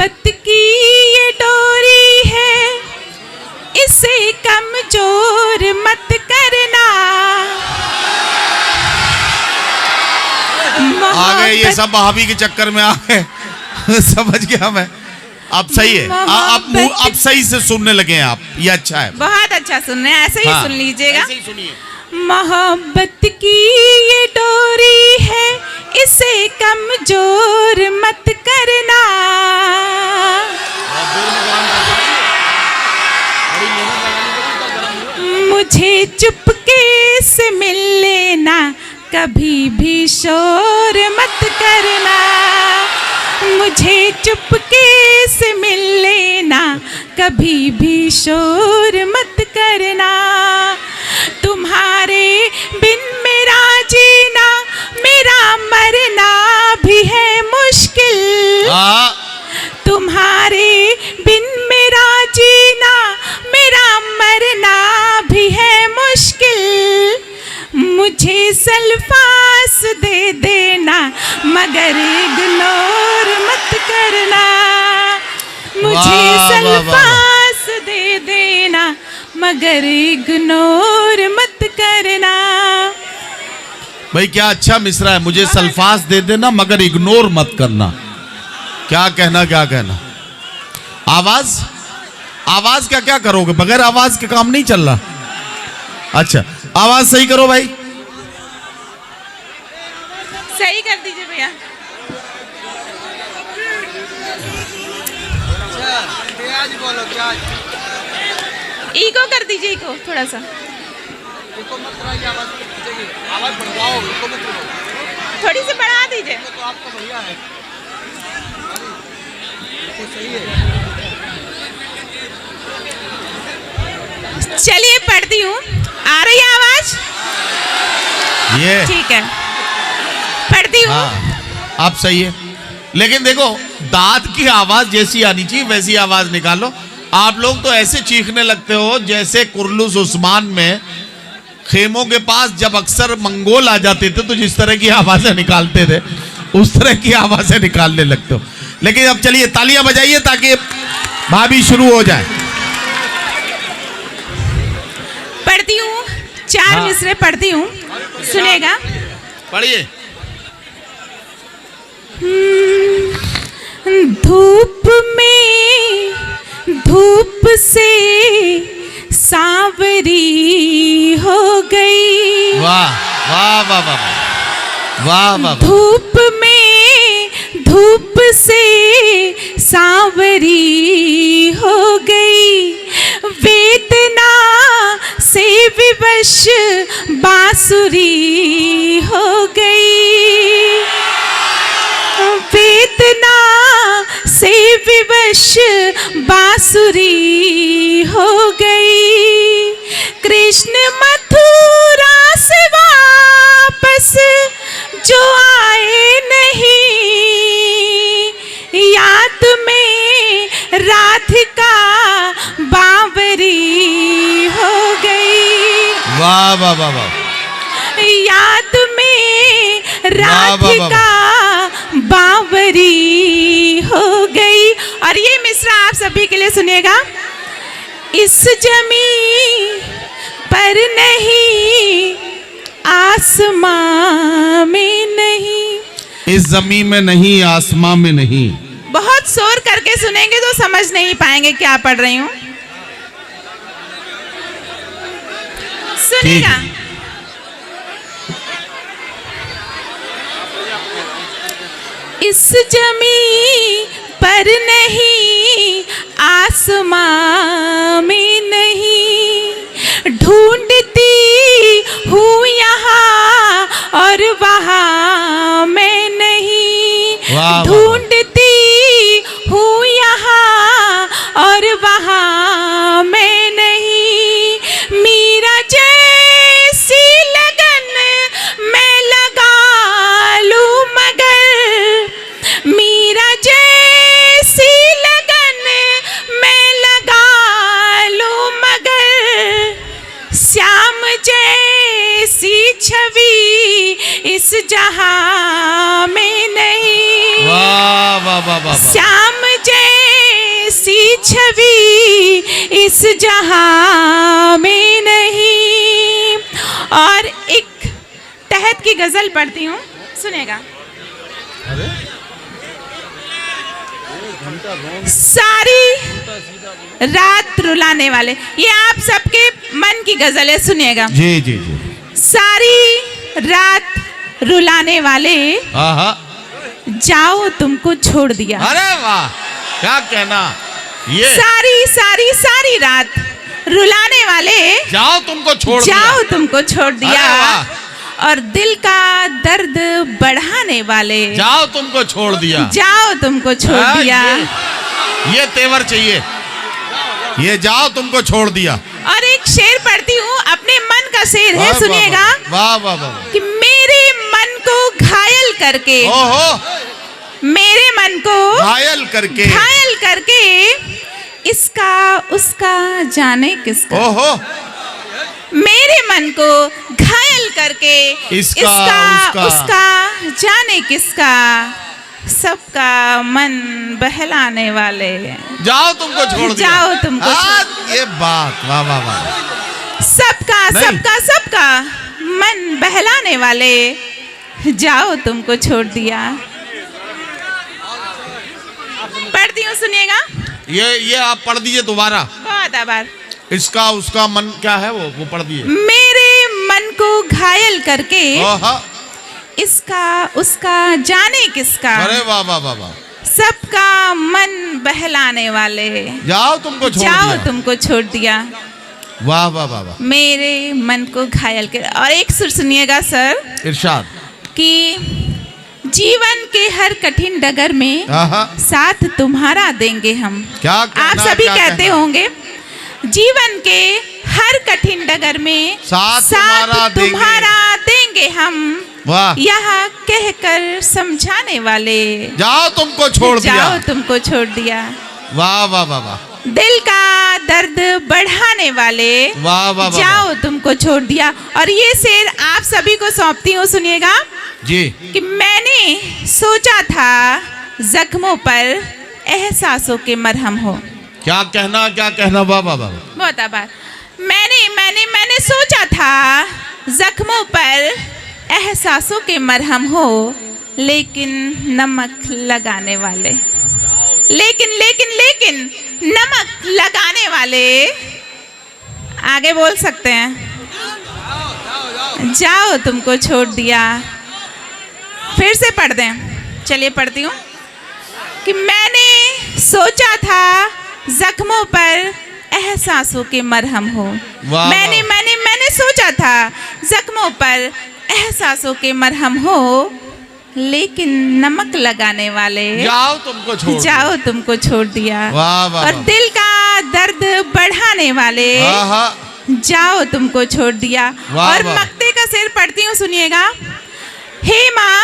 मोहब्बत की ये डोरी है, इसे कमजोर मत करना। आ गए ये सब भाभी के चक्कर में आ गए। समझ गया मैं। अब सही है, आप सही से सुनने लगे हैं आप, ये अच्छा है। बहुत अच्छा सुन रहे हैं, ऐसे ही सुन लीजिएगा। ऐसे ही सुनिए। मोहब्बत की ये डोरी है, इसे कमजोर मत करना। मुझे चुपके से मिल लेना, कभी भी शोर मत करना। मुझे चुपके से मिल लेना, कभी भी शोर मत करना। तुम्हारे बिन मेरा जीना, मेरा मरना भी है मुश्किल। तुम्हारे बिन मेरा जीना, मेरा मरना भी है मुश्किल। मुझे सल्फास दे देना, मगर इग्नोर मत करना। मुझे सल्फास दे देना, मगर इग्नोर मत करना। भाई क्या अच्छा मिसरा है। मुझे सल्फास दे देना मगर इग्नोर मत करना। क्या कहना, क्या कहना। आवाज, आवाज का क्या करोगे? बगैर आवाज के काम नहीं चल रहा। अच्छा आवाज सही करो भाई। सही कर दीजिए भैया। इको कर दीजिए, इको थोड़ा सा। इको मत कराइए, आवाज बढ़ाओ, इको मत करो। थोड़ी सी बढ़ा दीजिए। तो आपका बढ़िया है, तो सही है। चलिए पढ़ती हूँ। आ रही है आवाज? ये ठीक है, पढ़ती हूँ। आप सही है, लेकिन देखो दांत की आवाज जैसी आनी चाहिए वैसी आवाज निकालो। आप लोग तो ऐसे चीखने लगते हो जैसे कुर्लुस उस्मान में खेमों के पास जब अक्सर मंगोल आ जाते थे तो जिस तरह की आवाजें निकालते थे उस तरह की आवाजें निकालने लगते हो। लेकिन अब चलिए तालियां बजाइए ताकि भाभी शुरू हो जाए। पढ़ती हूँ, चार मिसरे पढ़ती हूँ, सुनेगा। पढ़िए। धूप में, धूप से सांवरी हो गई। वाह वाह वाह वाह वाह वाह। धूप में, धूप से सांवरी हो गई। वेदना से विवश बांसुरी हो गई। वेदना से विवश बांसुरी हो गई। कृष्ण मथुरा से वापस जो आए नहीं, याद में राधिका बांवरी हो गई। वाह वाह वाह वाह। याद में राधिका बांवरी हो गई। और ये मिसरा आप सभी के लिए सुनिएगा। इस जमीन पर नहीं, आसमां में नहीं। इस जमीन में नहीं, आसमां में नहीं। बहुत शोर करके सुनेंगे तो समझ नहीं पाएंगे क्या पढ़ रही हूँ। सुनेगा। इस जमीन पर नहीं, आसमां में नहीं। ढूंढती हूँ यहाँ और वहाँ मैं नहीं। ढूंढती हूँ यहाँ और वहाँ मैं नहीं। मीरा जैसी लगन मैं लगा लूँ मगर, मीरा जैसी लगन मैं लगा लूँ मगर, श्याम जैसी छवि इस जहां में नहीं। वाह वाह वाह वाह। श्याम जैसी छवि इस जहां में नहीं। और एक तहत की गजल पढ़ती हूँ, सुनेगा। सारी रात रुलाने वाले, ये आप सबके मन की गजल है, सुनिएगा। जी जी जी। सारी रात रुलाने वाले, हाँ, जाओ तुमको छोड़ दिया। अरे वाह, क्या कहना। ये सारी रात रुलाने वाले, जाओ तुमको छोड़ दिया। जाओ तुमको छोड़ दिया। अरे वाह। और दिल का दर्द बढ़ाने वाले, जाओ तुमको छोड़ दिया। जाओ तुमको छोड़ हाँ, दिया। ये तेवर चाहिए, ये जाओ तुमको छोड़ दिया। और एक शेर पढ़ती हूँ, अपने मन का शेर है, वाह, सुनिएगा। वाह वाह वाह। कि मेरे मन को घायल करके, ओहो, मेरे मन को घायल करके, घायल करके, इसका उसका जाने किसका। ओहो, मेरे मन को घायल करके, इसका उसका जाने किसका, सबका मन बहलाने वाले, जाओ तुमको छोड़ दिया। जाओ तुमको ये बात, वाह वाह वाह। सबका मन बहलाने वाले, जाओ तुमको छोड़ दिया। पढ़ती हूँ, सुनिएगा। ये आप पढ़ दीजिए दोबारा। बहुत आभार। इसका उसका मन क्या है, वो पढ़ दिए। मेरे मन को घायल करके, ओहा, इसका उसका जाने किसका, अरे वाह वाह वाह वाह। सबका मन बहलाने वाले, जाओ तुमको छोड़ जाओ दिया। तुमको छोड़ दिया। वाह वाह वाह वाह। मेरे मन को घायल कर। और एक सुर सुनिएगा सर, इरशाद। कि जीवन के हर कठिन डगर में आहा, साथ तुम्हारा देंगे हम। क्या कहना, आप सभी क्या कहते कहना। होंगे, जीवन के हर कठिन डगर में साथ तुम्हारा देंगे हम। वाह, यह कहकर समझाने वाले, जाओ तुमको छोड़ दिया। जाओ तुमको छोड़ दिया। वाह वाह वाह वाह। दिल का दर्द बढ़ाने वाले, वाह वाह वाह। जाओ तुमको छोड़ दिया। और ये शेर आप सभी को सौंपती हूँ, सुनिएगा। जी। कि मैंने सोचा था जख्मों पर एहसासों के मरहम हो। क्या कहना, क्या कहना, वाह वाह वाह। बहुत आभार। मैंने सोचा था जख्मों पर एहसासों के मरहम हो, लेकिन नमक लगाने वाले, लेकिन नमक लगाने वाले, आगे बोल सकते हैं, जाओ तुमको छोड़ दिया। फिर से पढ़ दें, चलिए पढ़ती हूँ। कि मैंने सोचा था जख्मों पर एहसासों के मरहम हो। मैंने सोचा था जख्मों पर एहसासों के मरहम हो, लेकिन नमक लगाने वाले, जाओ तुमको छोड़, जाओ तुमको छोड़ दिया। वाह वाह। और दिल का दर्द बढ़ाने वाले, जाओ तुमको छोड़ दिया। और मक्ते का शेर पढ़ती हूँ, सुनिएगा। हे माँ,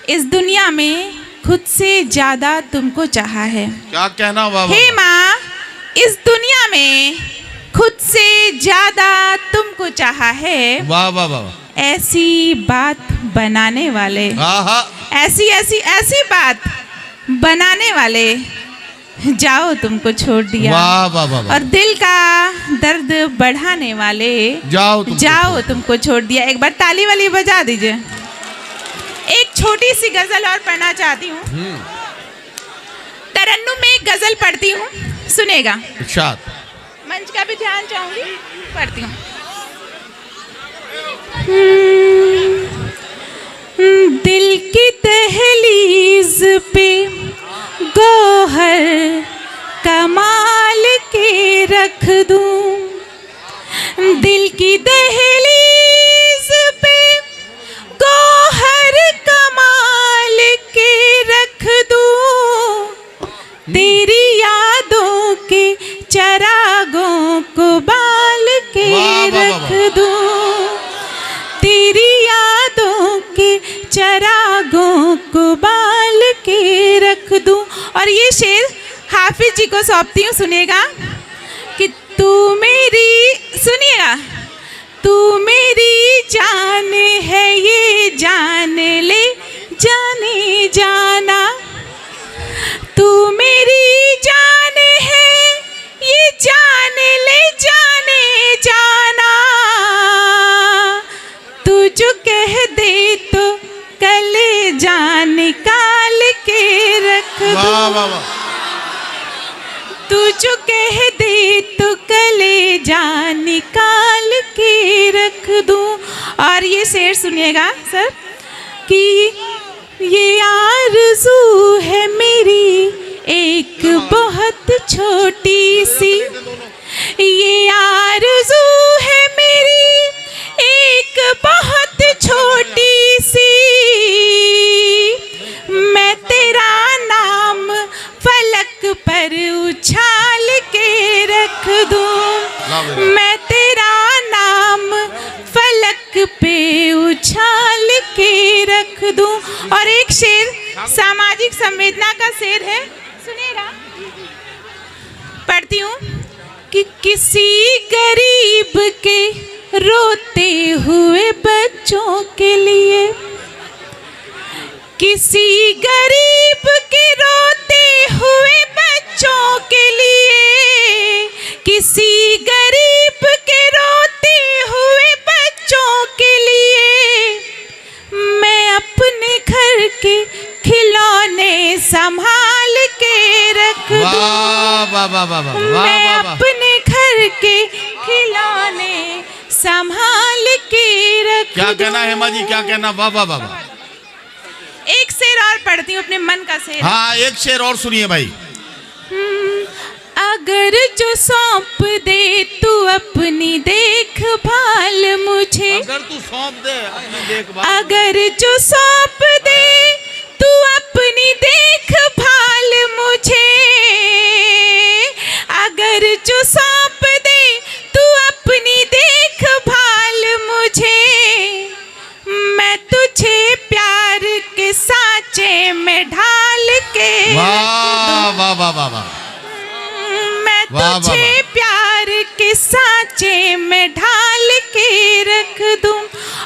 इस दुनिया में खुद से ज्यादा तुमको चाहा है। क्या कहना, वाह। हे माँ, इस दुनिया में खुद से ज्यादा तुमको चाहा है। वाह वाह वाह। ऐसी बात बनाने वाले, ऐसी बात बनाने वाले, जाओ तुमको छोड़ दिया। वाह वाह वाह। और दिल का दर्द बढ़ाने वाले, जाओ तुमको छोड़ दिया। एक बार ताली वाली बजा दीजिए। एक छोटी सी गजल और पढ़ना चाहती हूँ। तरन्नुम में एक गजल पढ़ती हूँ, सुनेगा। मंच का भी ध्यान चाहूंगी, पढ़ती हूँ। दिल की दहलीज पे गौहर कमाल के रख दूं, दिल की दहलीज पे गौहर कमाल के रख दूं, तेरी यादों के चरागों को बाल के रख दूं, तेरी यादों के चरागों को बाल के रख दूं। और ये शेर हाफिज जी को सौंपती हूँ, सुनिएगा। कि तू मेरी, सुनिएगा, तू मेरी जान है, ये जान ले जाने जाना, तू मेरी वाह वाह वाह। तू जो कह दे तो कलेजा निकाल के रख दूं। और ये शेर सुनिएगा सर कि ये आरज़ू है मेरी एक बहुत छोटी सी, ये आरज़ू है मेरी एक बहुत छोटी सी, मैं तेरा नाम फलक पर उछाल के रख दूं, मैं तेरा नाम फलक पे उछाल के रख दूं। और एक शेर सामाजिक संवेदना का शेर है, सुनिएगा, पढ़ती हूँ कि किसी गरीब के रोते हुए बच्चों के लिए, किसी गरीब के रोते हुए बच्चों के लिए, किसी गरीब के रोते हुए बच्चों के लिए, मैं अपने घर के खिलौने संभाल के रख दूं। वाह वाह वाह वाह वाह मैं वाह वाह। अपने घर के खिलौने संभाल के रख क्या दूं। कहना है हेमा जी, क्या कहना? वाह वाह वाह वाह। एक शेर और पढ़ती हूँ, अपने मन का शेर। हाँ, एक शेर और सुनिए भाई। अगर जो सौंप दे तू अपनी देखभाल मुझे, अगर तू सौंप दे अपनी देखभाल, अगर जो सौंप दे तू अपनी देखभाल मुझे, अगर जो सौंप दे तू अपनी देखभाल मुझे, मैं तुझे प्यार के सांचे में ढाल के वाह वाह वाह वाह वाह। मैं वाह, वाह, तुझे वाह। प्यार के सांचे में ढाल के रख दूं।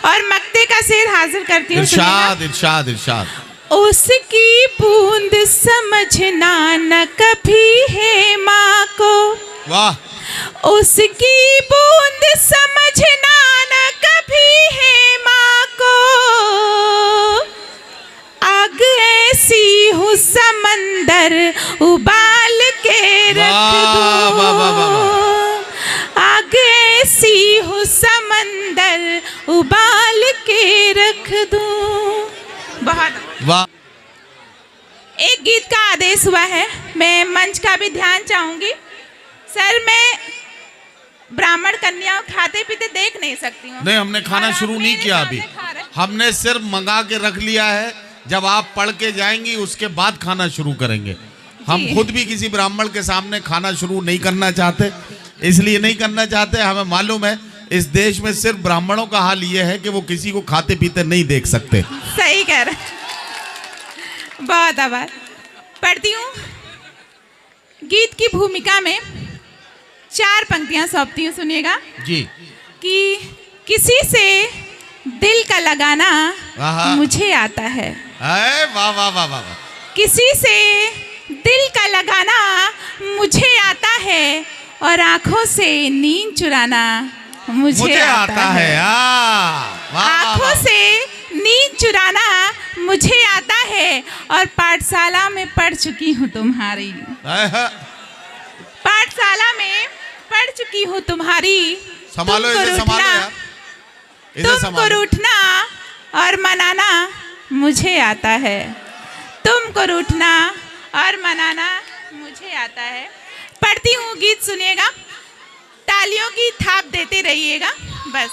और मक्ते का शेर हाजिर करती हूँ, इरशाद इरशाद इरशाद। उसकी बूंद समझना न कभी है माँ को, वाह। उसकी बूंद समझना न कभी है माँ को, आग ऐसी हूँ समंदर उबाल के रख वाह, वाह, वाह, वाह, दूं, आग ऐसी हूँ समंदर उबाल के रख दूं। बहुत वाह। एक गीत का आदेश हुआ है, मैं मंच का भी ध्यान चाहूंगी। सर, मैं ब्राह्मण कन्याओं खाते पीते देख नहीं सकती हूँ। नहीं, हमने खाना और आप शुरू नहीं मेरे किया सामने अभी, खा रहे हैं। हमने सिर्फ मंगा के रख लिया है। जब आप पढ़ के जाएंगी उसके बाद खाना शुरू करेंगे। हम जी। खुद भी किसी ब्राह्मण के सामने खाना शुरू नहीं करना चाहते, इसलिए नहीं करना चाहते, हमें मालूम है इस देश में सिर्फ ब्राह्मणों का हाल ये है कि वो किसी को खाते पीते नहीं देख सकते। सही कह रहे हैं। बहुत आभार। पढ़ती हूँ, गीत की भूमिका में 4 पंक्तियां सौंपती हूँ, सुनिएगा जी। कि किसी से दिल का लगाना आहा। मुझे आता है, अरे वाह वाह वाह वाह वाह। किसी से दिल का लगाना मुझे आता है, और आंखों से नींद चुराना मुझे आता है। वाह, वाह, आंखों वाह। से नींद चुराना मुझे आता है, और पाठशाला में पढ़ चुकी हूँ तुम्हारी, आहा। पाठशाला में पढ़ चुकी हूँ तुम्हारी। संभालो तुमको इसे, संभालो रूठना- यार, इसे तुमको संभालो। रूठना और मनाना मुझे आता है, तुमको रूठना और मनाना मुझे आता है। पढ़ती हूँ, गीत सुनिएगा, तालियों की थाप देते रहिएगा बस।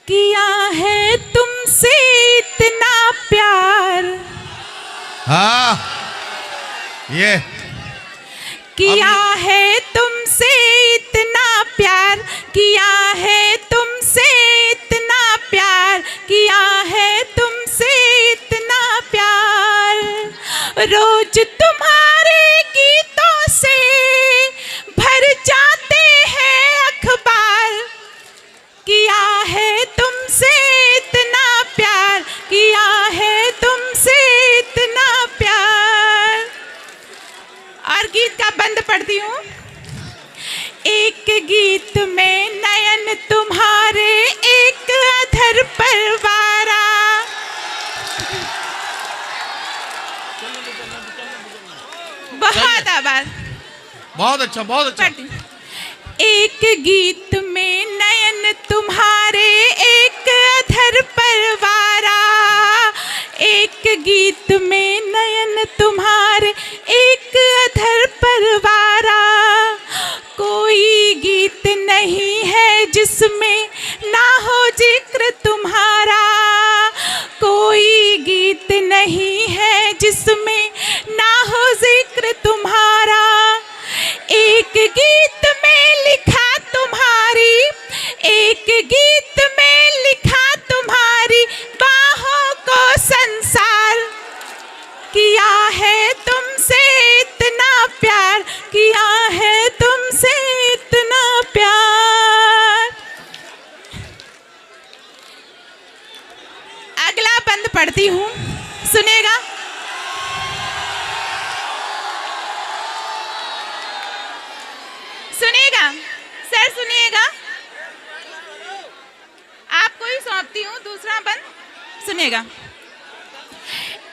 किया है तुमसे इतना प्यार, हाँ, ये किया है तुमसे इतना प्यार, किया है तुमसे इतना प्यार, किया है तुमसे इतना प्यार, रोज तुम्हारे गीतों से भर जाते हैं अखबार, किया है तुमसे इतना प्यार, किया है तुमसे इतना प्यार। और गीत का बंद पढ़ती हूँ। एक गीत में नयन तुम्हारे एक अधर पर वारा, बहुत आभार। बहुत अच्छा, बहुत अच्छा। पढ़ती हूँ। एक गीत में नयन तुम्हारे एक अधर परवारा, एक गीत में नयन तुम्हारे एक अधर परवारा, कोई गीत नहीं है जिसमें ना हो जिक्र तुम्हारा, कोई गीत नहीं है जिसमें ना हो जिक्र तुम्हारा, एक गीत में लिखा तुम्हारी, एक गीत में लिखा तुम्हारी बाहों को संसार, किया है तुमसे इतना प्यार, किया है तुमसे इतना प्यार। अगला बंद पढ़ती हूँ, सुनेगा? सुनिएगा सर, सुनिएगा। आपको ही सौंपती हूँ दूसरा बंद, सुनिएगा।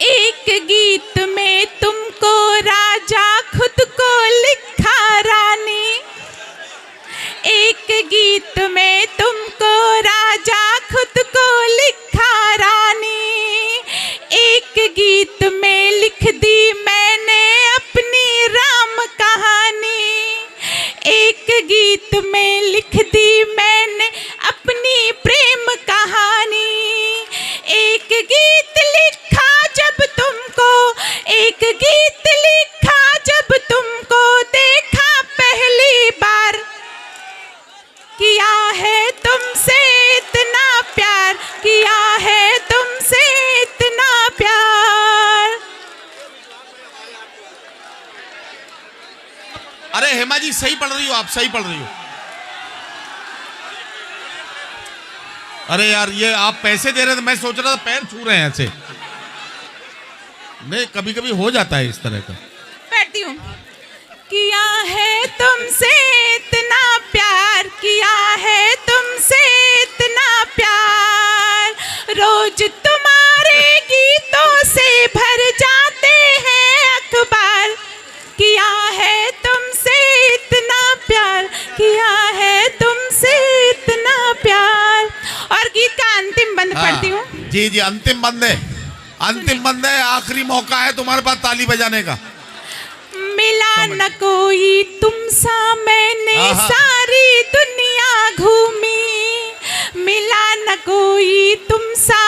एक गीत में तुमको राजा खुद को लिखा रानी, एक गीत में तुमको राजा खुद को लिखा रानी, एक गीत में लिख दी मैंने अपनी राम कहानी, एक गीत में लिख दी मैंने अपनी प्रेम कहानी, एक गीत लिखा जब तुमको, एक गीत लिखा जब तुमको देखा पहली बार, किया है तुमसे इतना प्यार, किया है तुमसे इतना प्यार। अरे हेमा जी सही पढ़ रही हो आप, सही पढ़ रही हो। अरे यार ये आप पैसे दे रहे थे, मैं सोच रहा था पैर छू रहे हैं ऐसे। नहीं, कभी कभी हो जाता है इस तरह का। पढ़ती हूँ। किया है तुमसे इतना प्यार, किया है तुमसे इतना प्यार, रोज तुम्हारे गीतों से भर जाते हैं अखबार, किया है तुमसे इतना प्यार, किया है तुमसे इतना प्यार। और गीत का अंतिम बंद पढ़ती हूँ। जी जी, अंतिम बंद है, अंतिम बंद है, आखिरी मौका है तुम्हारे पास ताली बजाने का। मिला न कोई तुमसा मैंने सारी दुनिया घूमी, मिला न कोई तुमसा